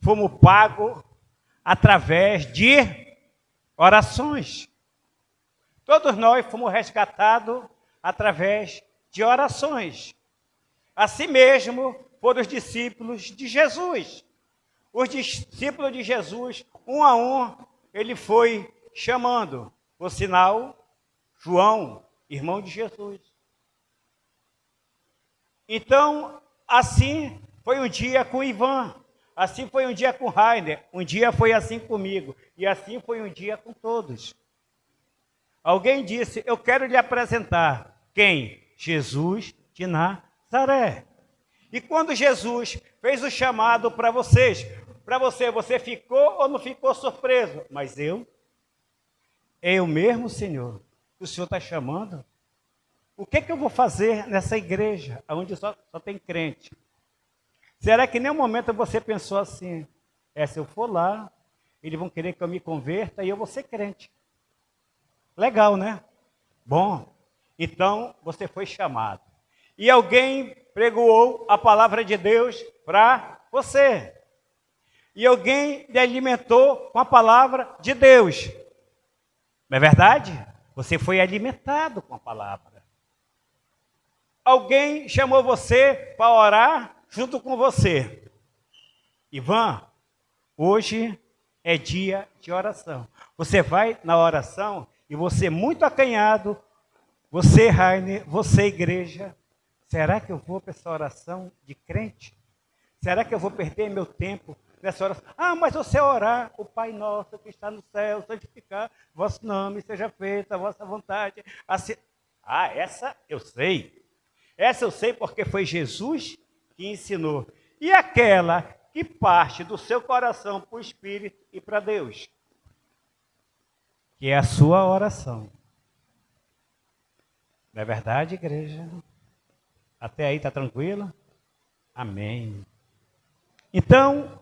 fomos pagos através de orações. Todos nós fomos resgatados através de orações. Assim mesmo foram os discípulos de Jesus. Os discípulos de Jesus, um a um, ele foi chamando. Por sinal, João, irmão de Jesus. Então, assim foi um dia com Ivan, assim foi um dia com Rainer, um dia foi assim comigo, e assim foi um dia com todos. Alguém disse, eu quero lhe apresentar. Quem? Jesus de Nazaré. E quando Jesus fez o chamado para vocês, você ficou ou não ficou surpreso? Mas eu mesmo, Senhor, que o Senhor está chamando, o que eu vou fazer nessa igreja, onde só tem crente? Será que em nenhum momento você pensou assim, se eu for lá, eles vão querer que eu me converta e eu vou ser crente? Legal, né? Bom, então você foi chamado. E alguém pregou a palavra de Deus para você. E alguém lhe alimentou com a palavra de Deus. Não é verdade? Você foi alimentado com a palavra. Alguém chamou você para orar junto com você. Ivan, hoje é dia de oração. Você vai na oração e você muito acanhado, você, Rainer, você, igreja, será que eu vou para essa oração de crente? Será que eu vou perder meu tempo nessa oração? Mas você orar, o Pai Nosso que está no céu, santificar vosso nome, seja feita a vossa vontade. Assim, essa eu sei. Essa eu sei porque foi Jesus que ensinou. E aquela que parte do seu coração para o Espírito e para Deus, que é a sua oração. Não é verdade, igreja? Até aí está tranquilo? Amém. Então,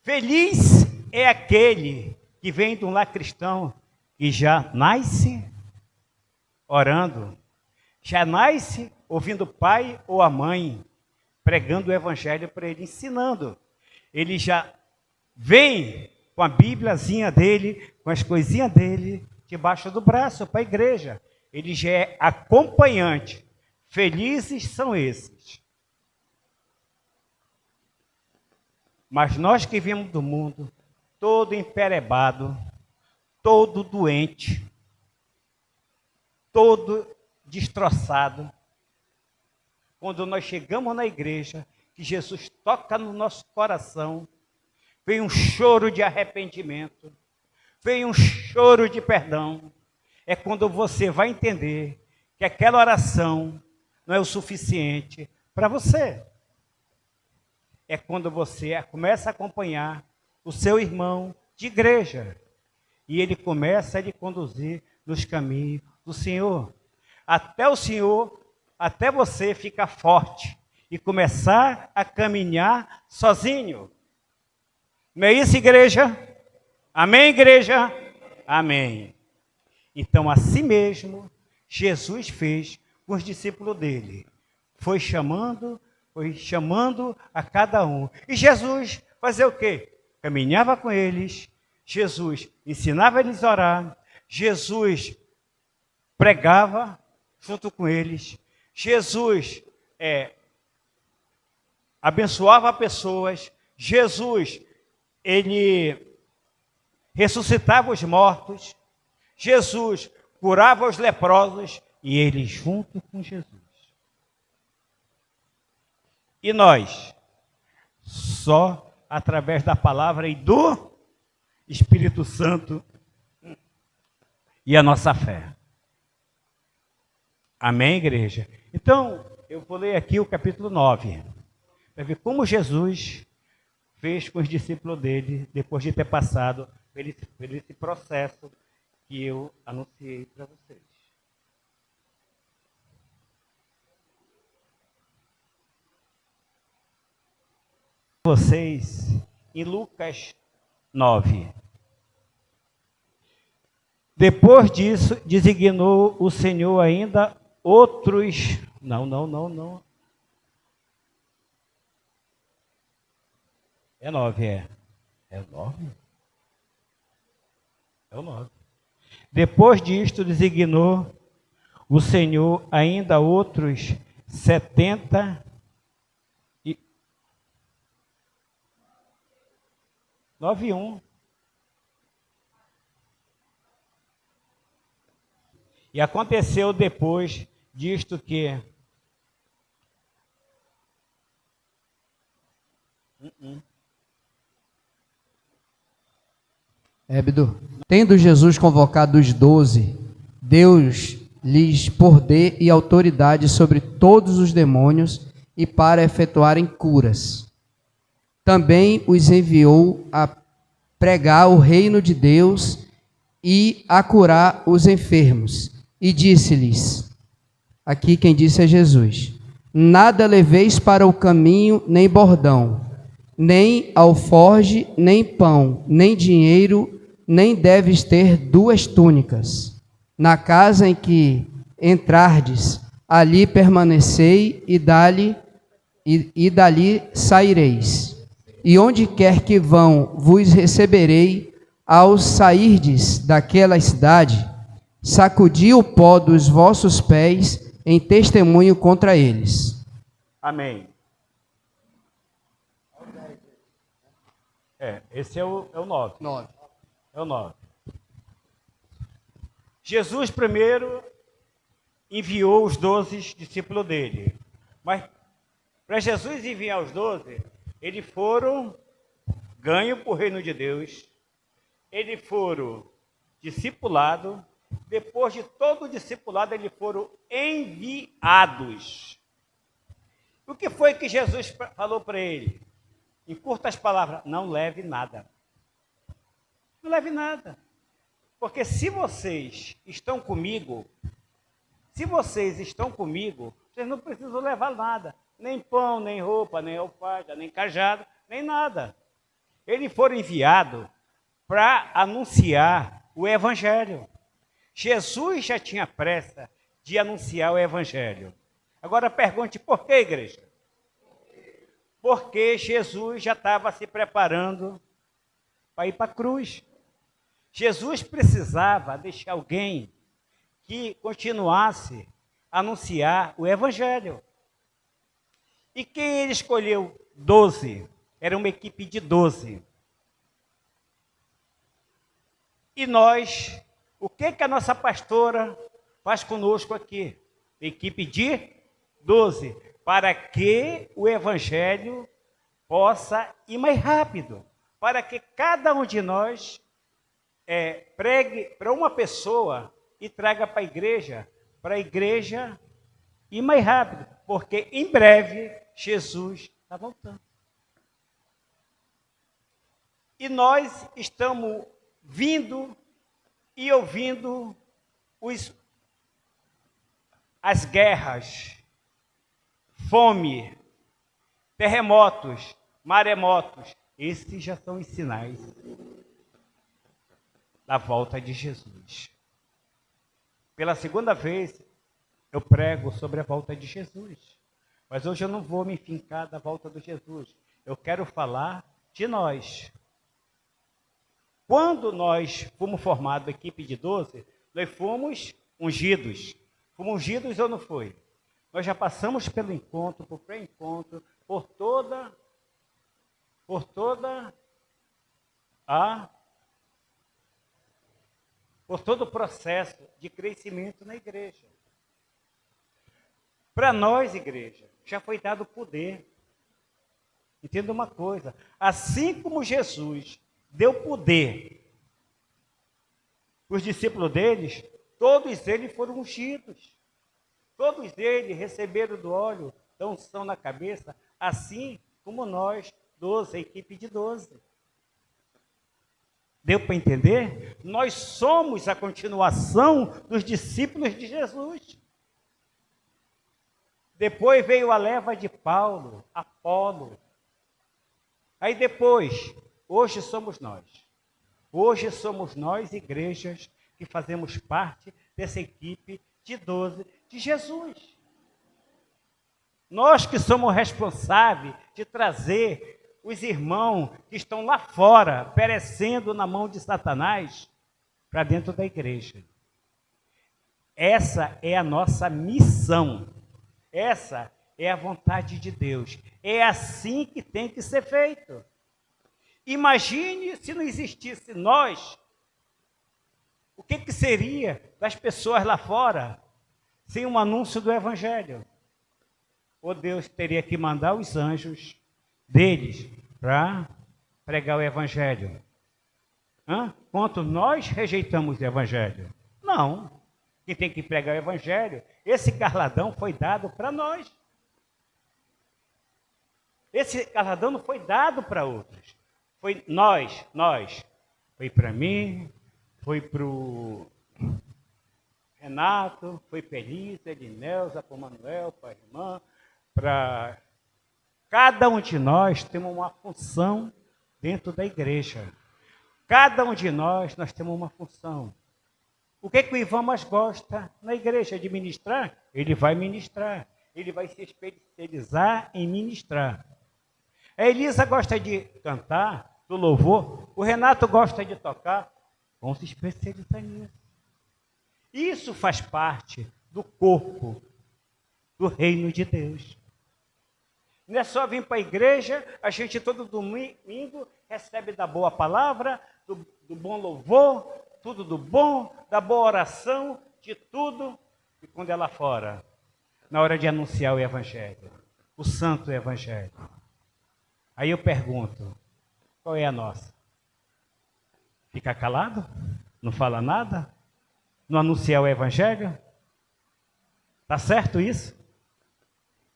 feliz é aquele que vem de um lar cristão e já nasce orando, já nasce ouvindo o pai ou a mãe pregando o evangelho para ele, ensinando. Ele já vem com a bíbliazinha dele, com as coisinhas dele, debaixo do braço para a igreja. Ele já é acompanhante. Felizes são esses. Mas nós que vimos do mundo, todo emperebado, todo doente, todo destroçado, quando nós chegamos na igreja, que Jesus toca no nosso coração, vem um choro de arrependimento, vem um choro de perdão, é quando você vai entender que aquela oração não é o suficiente para você. É quando você começa a acompanhar o seu irmão de igreja. E ele começa a lhe conduzir nos caminhos do Senhor. Até você ficar forte e começar a caminhar sozinho. Não é isso, igreja? Amém, igreja? Amém. Então, assim mesmo, Jesus fez com os discípulos dele. Foi chamando a cada um. E Jesus fazia o quê? Caminhava com eles, Jesus ensinava eles a orar, Jesus pregava junto com eles, Jesus abençoava pessoas, Jesus, ele ressuscitava os mortos, Jesus curava os leprosos e eles junto com Jesus. E nós, só através da palavra e do Espírito Santo e a nossa fé. Amém, igreja? Então, eu vou ler aqui o capítulo 9, para ver como Jesus fez com os discípulos dele, depois de ter passado por esse processo que eu anunciei para vocês. Vocês em Lucas 9. Depois disso, designou o Senhor ainda outros... Não. É 9, é. É o 9? É o 9. Depois disto, designou o Senhor ainda outros 70 e 9:1. E aconteceu depois disto que Ébido. Tendo Jesus convocado os 12, Deus lhes poder e autoridade sobre todos os demônios e para efetuarem curas. Também os enviou a pregar o reino de Deus e a curar os enfermos. E disse-lhes, aqui quem disse é Jesus, nada leveis para o caminho, nem bordão, nem alforge, nem pão, nem dinheiro, nem deves ter 2 túnicas. Na casa em que entrardes, ali permanecei e dali saireis. E onde quer que vão, vos receberei. Ao sairdes daquela cidade, sacudi o pó dos vossos pés em testemunho contra eles. Amém. Esse é o 9. 9. É o 9. Jesus primeiro enviou os 12 discípulos dele. Mas para Jesus enviar os 12, eles foram ganhos para o reino de Deus. Eles foram discipulados. Depois de todo o discipulado, eles foram enviados. O que foi que Jesus falou para ele? Em curtas palavras, não leve nada. Não leve nada. Porque se vocês estão comigo, vocês não precisam levar nada. Nem pão, nem roupa, nem alfaiate, nem cajado, nem nada. Eles foram enviados para anunciar o Evangelho. Jesus já tinha pressa de anunciar o Evangelho. Agora pergunte, por que, igreja? Porque Jesus já estava se preparando para ir para a cruz. Jesus precisava deixar alguém que continuasse a anunciar o Evangelho. E quem ele escolheu? 12. Era uma equipe de 12. E nós, o que a nossa pastora faz conosco aqui? Equipe de 12. Para que o Evangelho possa ir mais rápido. Para que cada um de nós pregue para uma pessoa e traga para a igreja ir mais rápido. Porque em breve Jesus está voltando. E nós estamos vindo e ouvindo as guerras, fome, terremotos, maremotos. Esses já são os sinais da volta de Jesus. Pela segunda vez, eu prego sobre a volta de Jesus. Mas hoje eu não vou me fincar da volta de Jesus. Eu quero falar de nós. Quando nós fomos formados, a equipe de 12, nós fomos ungidos. Fomos ungidos ou não foi? Nós já passamos pelo encontro, por pré-encontro, por todo o processo de crescimento na igreja. Para nós, igreja, já foi dado poder. Entenda uma coisa, assim como Jesus deu poder para os discípulos deles, todos eles foram ungidos. Todos eles receberam do óleo da unção na cabeça, assim como nós, 12, a equipe de 12. Deu para entender? Nós somos a continuação dos discípulos de Jesus. Depois veio a leva de Paulo, Apolo. Aí depois, hoje somos nós. Hoje somos nós, igrejas, que fazemos parte dessa equipe de 12 de Jesus. Nós que somos responsáveis de trazer os irmãos que estão lá fora, perecendo na mão de Satanás, para dentro da igreja. Essa é a nossa missão. Essa é a vontade de Deus. É assim que tem que ser feito. Imagine se não existisse nós, o que seria das pessoas lá fora sem um anúncio do Evangelho? Ou Deus teria que mandar os anjos deles para pregar o Evangelho? Quanto nós rejeitamos o Evangelho? Não. Quem tem que pregar o Evangelho, esse galardão foi dado para nós. Esse galardão não foi dado para outros. Foi nós. Foi para mim, foi para o Renato, foi para Elisa, Ednelza, para o Manuel, para a irmã, para... Cada um de nós temos uma função dentro da igreja. Cada um de nós temos uma função. O que o Ivan mais gosta na igreja? De ministrar? Ele vai ministrar. Ele vai se especializar em ministrar. A Elisa gosta de cantar, do louvor. O Renato gosta de tocar. Vão se especializar nisso. Isso faz parte do corpo do reino de Deus. Não é só vir para a igreja, a gente todo domingo recebe da boa palavra, do bom louvor, tudo do bom, da boa oração, de tudo. E quando é lá fora, na hora de anunciar o Evangelho, o santo Evangelho. Aí eu pergunto, qual é a nossa? Ficar calado? Não fala nada? Não anunciar o Evangelho? Está certo isso?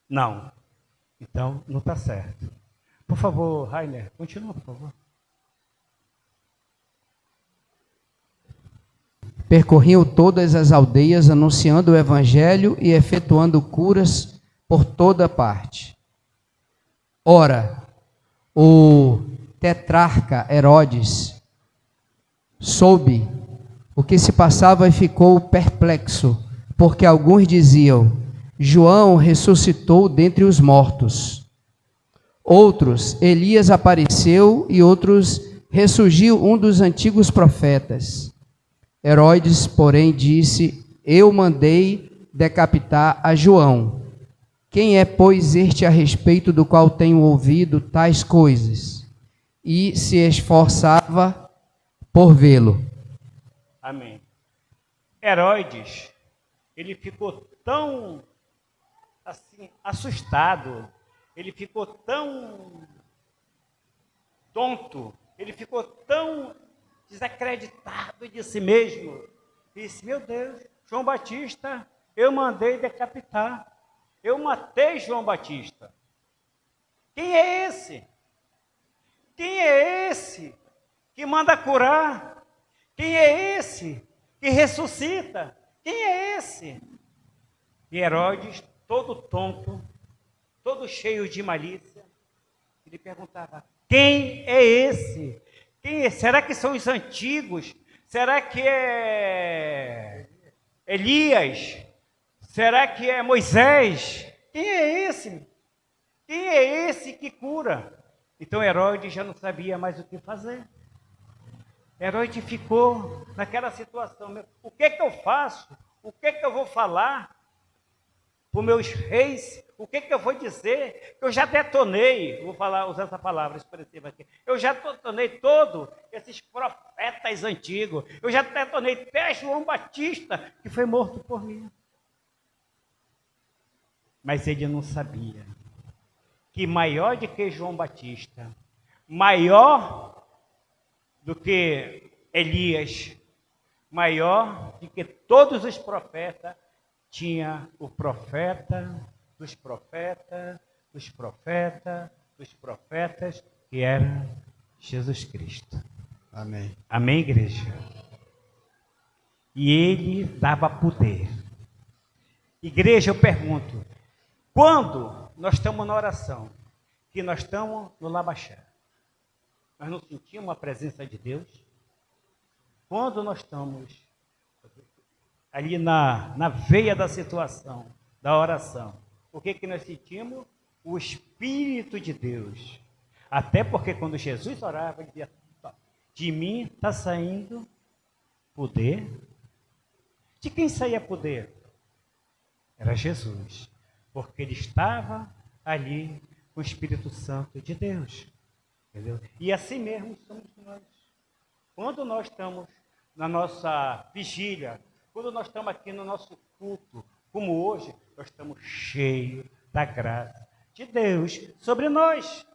Não. Então, não está certo. Por favor, Rainer, continua, por favor. Percorriam todas as aldeias, anunciando o Evangelho e efetuando curas por toda parte. Ora, o tetrarca Herodes soube o que se passava e ficou perplexo, porque alguns diziam: João ressuscitou dentre os mortos. Outros, Elias apareceu, e outros, ressurgiu um dos antigos profetas. Herodes, porém, disse: Eu mandei decapitar a João. Quem é, pois, este a respeito do qual tenho ouvido tais coisas? E se esforçava por vê-lo. Amém. Herodes, ele ficou tão assim, assustado, ele ficou tão tonto, ele ficou tão desacreditado de si mesmo. Disse: meu Deus, João Batista, eu mandei decapitar. Eu matei João Batista. Quem é esse? Quem é esse que manda curar? Quem é esse que ressuscita? Quem é esse? E Herodes, todo tonto, todo cheio de malícia, ele perguntava: quem é esse? Quem é? Será que são os antigos? Será que é Elias? Será que é Moisés? Quem é esse? Quem é esse que cura? Então Herodes já não sabia mais o que fazer. Herodes ficou naquela situação. O que eu faço? O que eu vou falar para os meus reis? O que eu vou dizer? Eu já detonei, vou usar essa palavra expressiva aqui. Eu já detonei todos esses profetas antigos. Eu já detonei até João Batista, que foi morto por mim. Mas ele não sabia que maior do que João Batista, maior do que Elias, maior do que todos os profetas, tinha o profeta dos profetas, dos profetas, dos profetas, que era Jesus Cristo. Amém. Amém, igreja? E ele dava poder. Igreja, eu pergunto, quando nós estamos na oração, que nós estamos no Labaxá, nós não sentimos a presença de Deus? Quando nós estamos ali na veia da situação, da oração, o que nós sentimos? O Espírito de Deus. Até porque quando Jesus orava, ele dizia, de mim está saindo poder. De quem saía poder? Era Jesus, porque ele estava ali com o Espírito Santo de Deus. Entendeu? E assim mesmo somos nós. Quando nós estamos na nossa vigília, quando nós estamos aqui no nosso culto, como hoje, nós estamos cheios da graça de Deus sobre nós.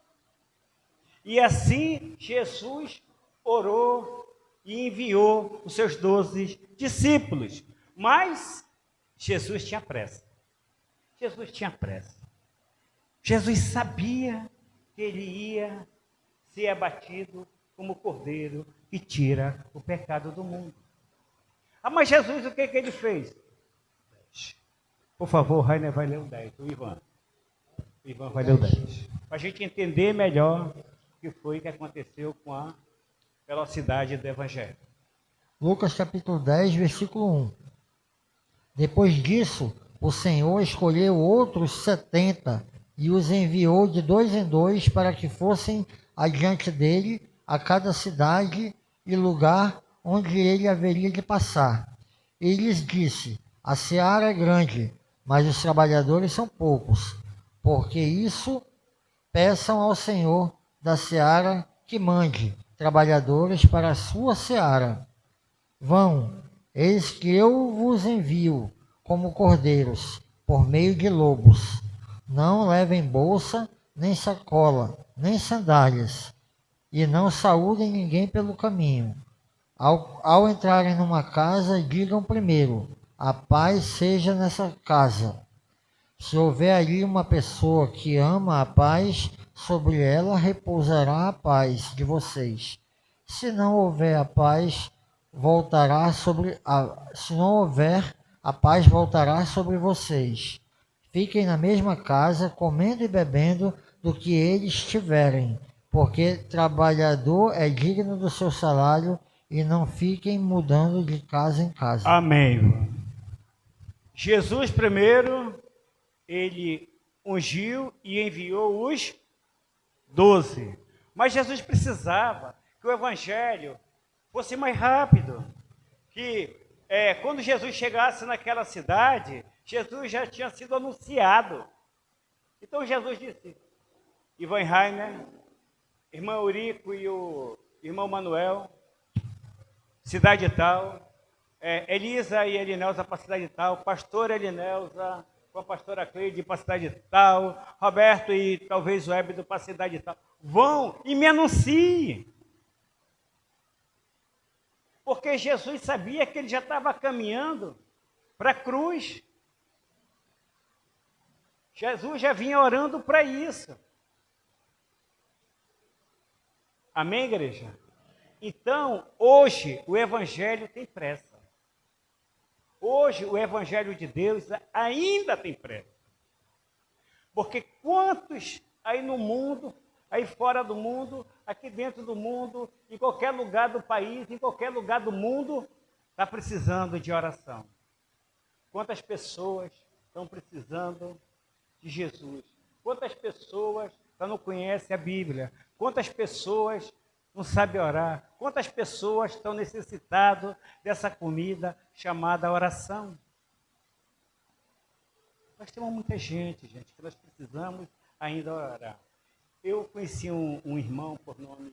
E assim Jesus orou e enviou os seus 12 discípulos. Mas Jesus tinha pressa. Jesus tinha pressa. Jesus sabia que ele ia ser abatido como cordeiro que tira o pecado do mundo. Ah, mas Jesus, o que ele fez? Por favor, o Rainer vai ler o 10, o Ivan. O Ivan vai ler o 10. Para a gente entender melhor o que foi que aconteceu com a velocidade do Evangelho. Lucas capítulo 10, versículo 1. Depois disso, o Senhor escolheu outros 70 e os enviou de 2 em 2 para que fossem adiante dele a cada cidade e lugar onde ele haveria de passar. E lhes disse, a seara é grande, mas os trabalhadores são poucos. Porque isso, peçam ao Senhor da seara que mande trabalhadores para a sua seara. Vão, eis que eu vos envio como cordeiros por meio de lobos. Não levem bolsa, nem sacola, nem sandálias, e não saúdem ninguém pelo caminho. Ao entrarem numa casa, digam primeiro, a paz seja nessa casa. Se houver ali uma pessoa que ama a paz, sobre ela repousará a paz de vocês. Se não houver a paz, se não houver, a paz voltará sobre vocês. Fiquem na mesma casa, comendo e bebendo do que eles tiverem, porque trabalhador é digno do seu salário, e não fiquem mudando de casa em casa. Amém. Jesus primeiro, ele ungiu e enviou os 12. Mas Jesus precisava que o evangelho fosse mais rápido. Que quando Jesus chegasse naquela cidade, Jesus já tinha sido anunciado. Então Jesus disse, Ivan Rainer, irmão Eurico e o irmão Manuel, cidade tal, Elisa e Elinelza para a cidade tal, pastor Elinelza com a pastora Cleide para a cidade tal, Roberto e talvez o Ébido para a cidade tal. Vão e me anunciem. Porque Jesus sabia que ele já estava caminhando para a cruz. Jesus já vinha orando para isso. Amém, igreja? Então, hoje, o Evangelho tem pressa. Hoje, o Evangelho de Deus ainda tem pressa. Porque quantos aí no mundo, aí fora do mundo, aqui dentro do mundo, em qualquer lugar do país, em qualquer lugar do mundo, está precisando de oração? Quantas pessoas estão precisando de Jesus? Quantas pessoas não conhecem a Bíblia? Quantas pessoas não sabem orar? Quantas pessoas estão necessitadas dessa comida chamada oração? Nós temos muita gente, que nós precisamos ainda orar. Eu conheci um irmão por nome,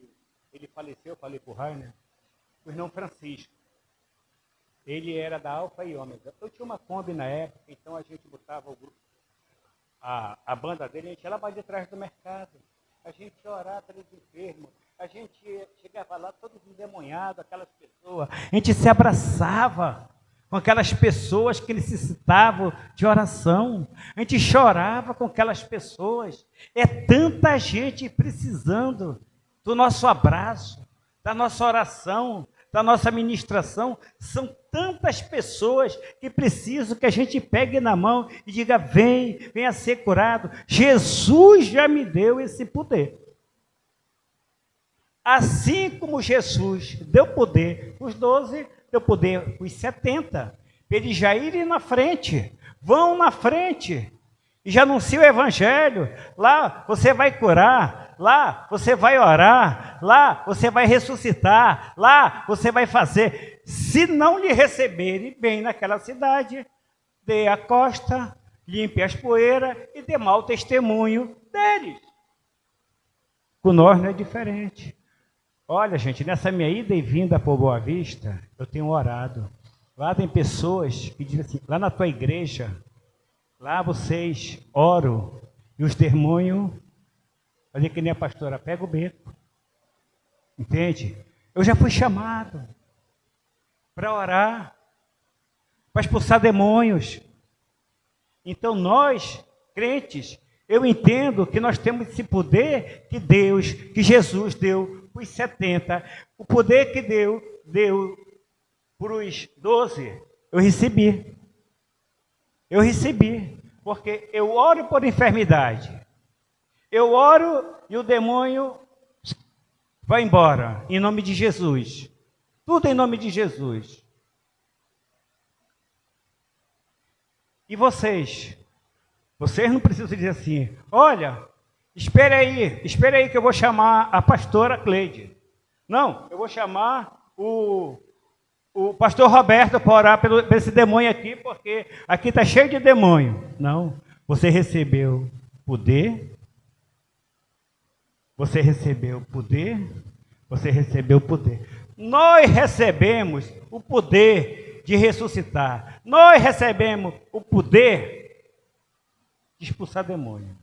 ele faleceu, eu falei para o Rainer, o irmão Francisco. Ele era da Alfa e Ômega. Eu tinha uma Kombi na época, então a gente botava o grupo, a banda dele, a gente ia lá para detrás do mercado. A gente ia orar pelos enfermos. A gente chegava lá todos endemoniados, aquelas pessoas. A gente se abraçava com aquelas pessoas que necessitavam de oração. A gente chorava com aquelas pessoas. É tanta gente precisando do nosso abraço, da nossa oração, da nossa ministração. São tantas pessoas que precisam que a gente pegue na mão e diga, venha ser curado. Jesus já me deu esse poder. Assim como Jesus deu poder para os 12, deu poder para os 70. Eles já irem na frente, vão na frente. e já anuncia o evangelho. Lá você vai curar, lá você vai orar, lá você vai ressuscitar, lá você vai fazer. Se não lhe receberem bem naquela cidade, dê a costa, limpe as poeiras e dê mau testemunho deles. Com nós não é diferente. Olha, gente, nessa minha ida e vinda por Boa Vista, eu tenho orado. Lá tem pessoas que dizem assim, lá na tua igreja, lá vocês oram e os demônios, fazer que nem a pastora, pega o beco. Entende? Eu já fui chamado para orar, para expulsar demônios. Então nós, crentes, eu entendo que nós temos esse poder que Deus, que Jesus deu para os 70, o poder que deu para os 12, eu recebi. Eu recebi, porque eu oro por enfermidade. Eu oro e o demônio vai embora, em nome de Jesus. Tudo em nome de Jesus. E vocês não precisam dizer assim, olha, espere aí que eu vou chamar a pastora Cleide. Não, eu vou chamar o pastor Roberto para orar por esse demônio aqui, porque aqui está cheio de demônio. Não, você recebeu poder, você recebeu poder, você recebeu poder. Nós recebemos o poder de ressuscitar. Nós recebemos o poder de expulsar demônio.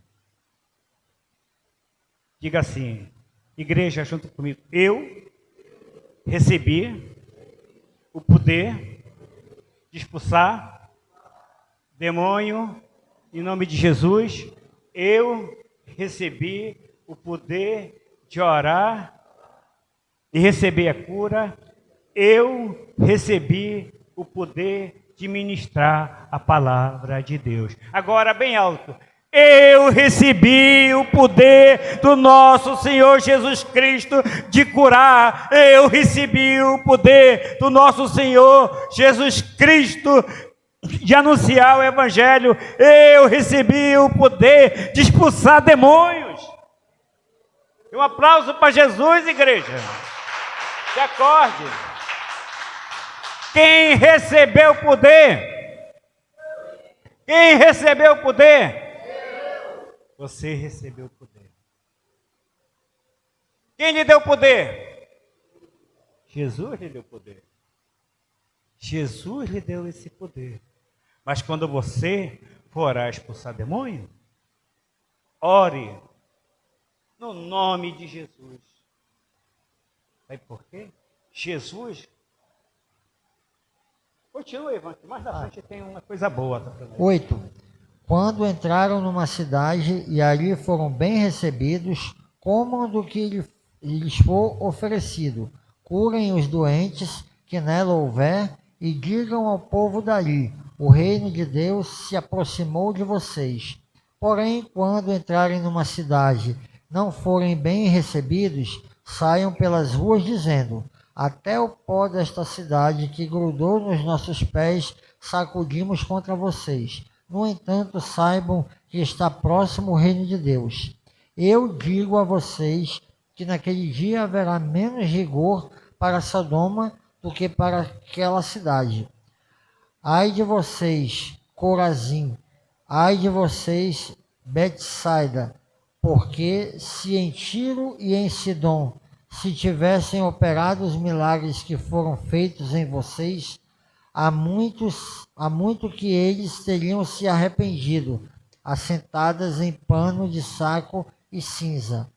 Diga assim, igreja, junto comigo. Eu recebi o poder de expulsar demônio em nome de Jesus. Eu recebi o poder de orar e receber a cura. Eu recebi o poder de ministrar a palavra de Deus. Agora, bem alto. Eu recebi o poder do nosso Senhor Jesus Cristo de curar. Eu recebi o poder do nosso Senhor Jesus Cristo de anunciar o Evangelho. Eu recebi o poder de expulsar demônios. Um aplauso para Jesus, igreja. Se acorde. Quem recebeu o poder? Quem recebeu o poder? Você recebeu o poder. Quem lhe deu o poder? Jesus lhe deu o poder. Jesus lhe deu esse poder. Mas quando você for orar expulsar demônio, ore no nome de Jesus. Sabe por quê? Jesus. Continua, Ivan, que mais na frente tem uma coisa boa. 8. Quando entraram numa cidade e ali foram bem recebidos, comam do que lhes for oferecido, curem os doentes que nela houver e digam ao povo dali, o reino de Deus se aproximou de vocês. Porém, quando entrarem numa cidade, não forem bem recebidos, saiam pelas ruas dizendo, até o pó desta cidade que grudou nos nossos pés, sacudimos contra vocês. No entanto, saibam que está próximo o reino de Deus. Eu digo a vocês que naquele dia haverá menos rigor para Sodoma do que para aquela cidade. Ai de vocês, Corazim, ai de vocês, Betsaida, porque se em Tiro e em Sidom se tivessem operado os milagres que foram feitos em vocês, há muito que eles teriam se arrependido, assentadas em pano de saco e cinza.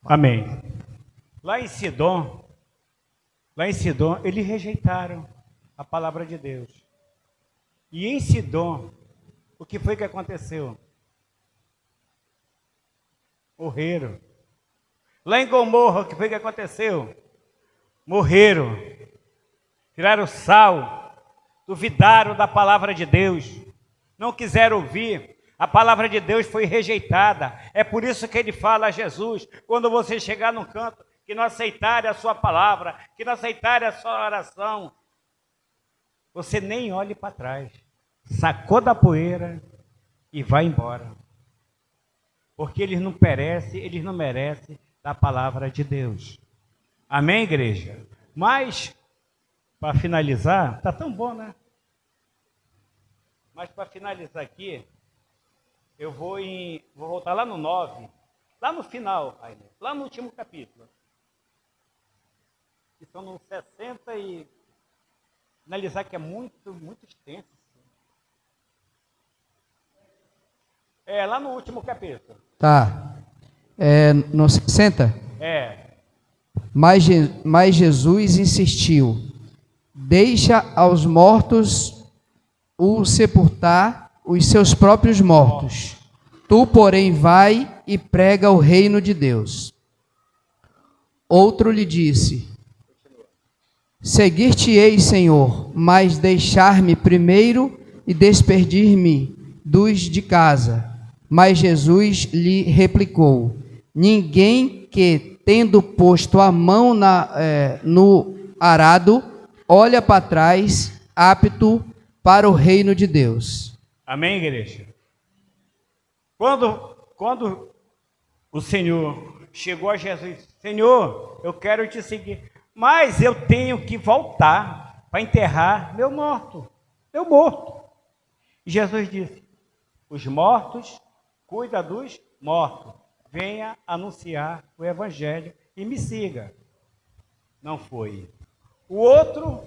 Amém. Lá em Sidom, eles rejeitaram a palavra de Deus. E em Sidom, o que foi que aconteceu? Morreram. Lá em Gomorra, o que foi que aconteceu? Morreram. Tiraram sal, duvidaram da palavra de Deus, não quiseram ouvir, a palavra de Deus foi rejeitada. É por isso que ele fala a Jesus, quando você chegar num canto, que não aceitarem a sua palavra, que não aceitarem a sua oração, você nem olhe para trás, sacou da poeira e vai embora. Porque eles não merecem da palavra de Deus. Amém, igreja? Mas, para finalizar, está tão bom, né? Mas para finalizar aqui, eu vou voltar lá no 9, lá no final, lá no último capítulo. Que são nos 60 e... Finalizar que é muito, muito extenso. Lá no último capítulo. Tá. No 60? Mas Jesus insistiu: deixa aos mortos o sepultar os seus próprios mortos. Tu, porém, vai e prega o reino de Deus. Outro lhe disse: seguir-te-ei, Senhor, mas deixar-me primeiro e despedir-me dos de casa. Mas Jesus lhe replicou: ninguém que, tendo posto a mão no arado, olha para trás, apto para o reino de Deus. Amém, igreja? Quando o Senhor chegou a Jesus: Senhor, eu quero te seguir, mas eu tenho que voltar para enterrar meu morto. E Jesus disse: os mortos, cuida dos mortos. Venha anunciar o evangelho e me siga. Não foi. O outro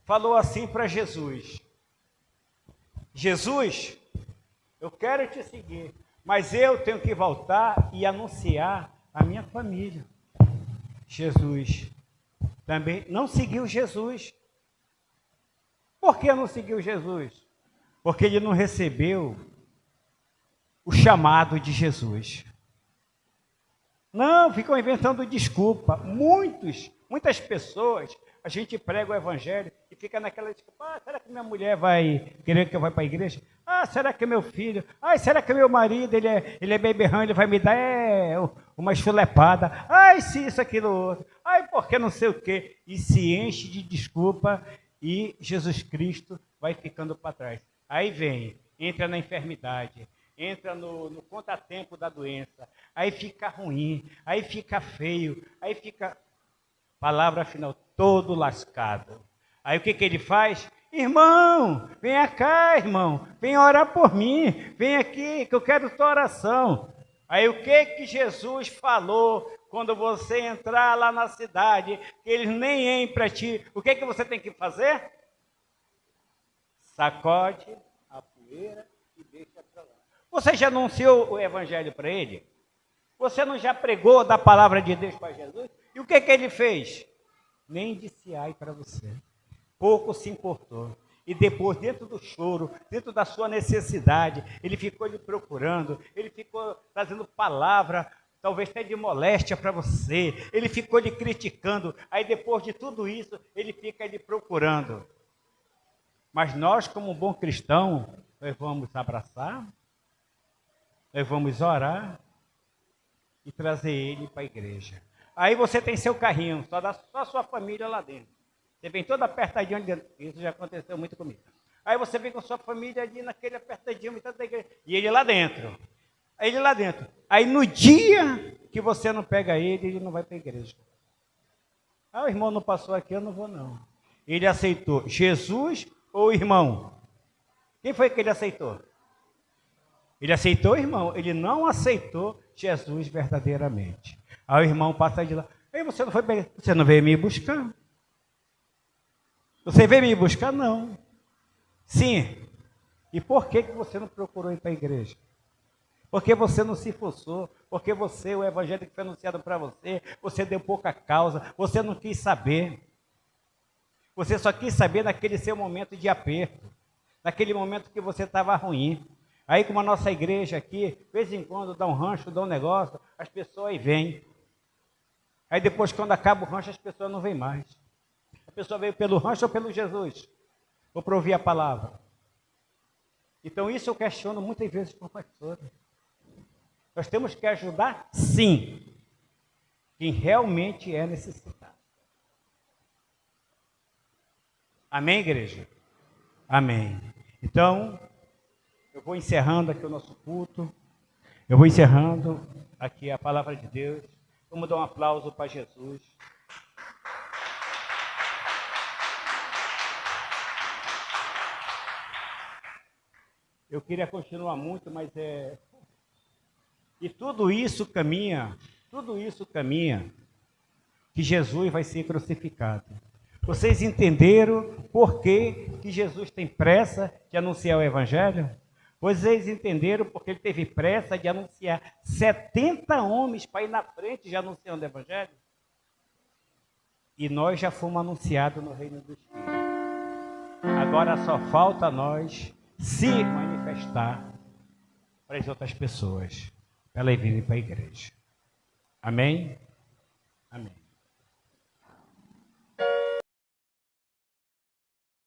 falou assim para Jesus: Jesus, eu quero te seguir, mas eu tenho que voltar e anunciar a minha família. Jesus também não seguiu Jesus. Por que não seguiu Jesus? Porque ele não recebeu o chamado de Jesus. Não, ficam inventando desculpa. Muitas pessoas, a gente prega o evangelho e fica naquela desculpa: será que minha mulher vai querer que eu vá para a igreja? Será que meu filho? Será que meu marido, ele é beberrão, ele vai me dar uma chulepada? Se isso, aquilo, outro. Porque não sei o quê. E se enche de desculpa e Jesus Cristo vai ficando para trás. Aí entra na enfermidade, entra no contratempo da doença, aí fica ruim, aí fica feio, aí fica, palavra final, todo lascado. Aí o que ele faz? Irmão, venha cá, irmão, venha orar por mim, vem aqui que eu quero tua oração. Aí o que Jesus falou quando você entrar lá na cidade, que eles nem entram para ti, o que você tem que fazer? Sacode a poeira e deixa para lá. Você já anunciou o evangelho para ele? Você não já pregou da palavra de Deus para Jesus? E o que ele fez? Nem disse ai para você. Pouco se importou. E depois, dentro do choro, dentro da sua necessidade, ele ficou lhe procurando, ele ficou trazendo palavra, talvez até de moléstia para você, ele ficou lhe criticando. Aí depois de tudo isso, ele fica lhe procurando. Mas nós, como um bom cristão, nós vamos abraçar, nós vamos orar e trazer ele para a igreja. Aí você tem seu carrinho, só a sua família lá dentro. Você vem toda apertadinha ali dentro. Isso já aconteceu muito comigo. Aí você vem com sua família ali naquele apertadinho da igreja. E ele lá dentro. Aí no dia que você não pega ele não vai para a igreja. O irmão não passou aqui, eu não vou não. Ele aceitou Jesus ou o irmão? Quem foi que ele aceitou? Ele aceitou o irmão, ele não aceitou Jesus verdadeiramente. Aí o irmão passa de lá: ei, você não veio me buscar? Você veio me buscar? Não. Sim. E por que você não procurou ir para a igreja? Porque você não se forçou, porque o evangelho que foi anunciado para você deu pouca causa, você não quis saber. Você só quis saber naquele seu momento de aperto, naquele momento que você estava ruim. Aí, como a nossa igreja aqui, de vez em quando dá um rancho, dá um negócio, as pessoas aí vêm. Aí depois, quando acaba o rancho, as pessoas não vêm mais. A pessoa veio pelo rancho ou pelo Jesus? Ou para ouvir a palavra? Então, isso eu questiono muitas vezes com pastores. Nós temos que ajudar, sim, quem realmente é necessitado. Amém, igreja? Amém. Então, Eu vou encerrando aqui o nosso culto. Eu vou encerrando aqui a palavra de Deus. Vamos dar um aplauso para Jesus. Eu queria continuar muito, mas E tudo isso caminha que Jesus vai ser crucificado. Vocês entenderam por que Jesus tem pressa de anunciar o Evangelho? Vocês entenderam porque ele teve pressa de anunciar 70 homens para ir na frente já anunciando o Evangelho? E nós já fomos anunciados no reino dos céus. Agora só falta nós se manifestar para as outras pessoas, para elas virem para a igreja. Amém? Amém.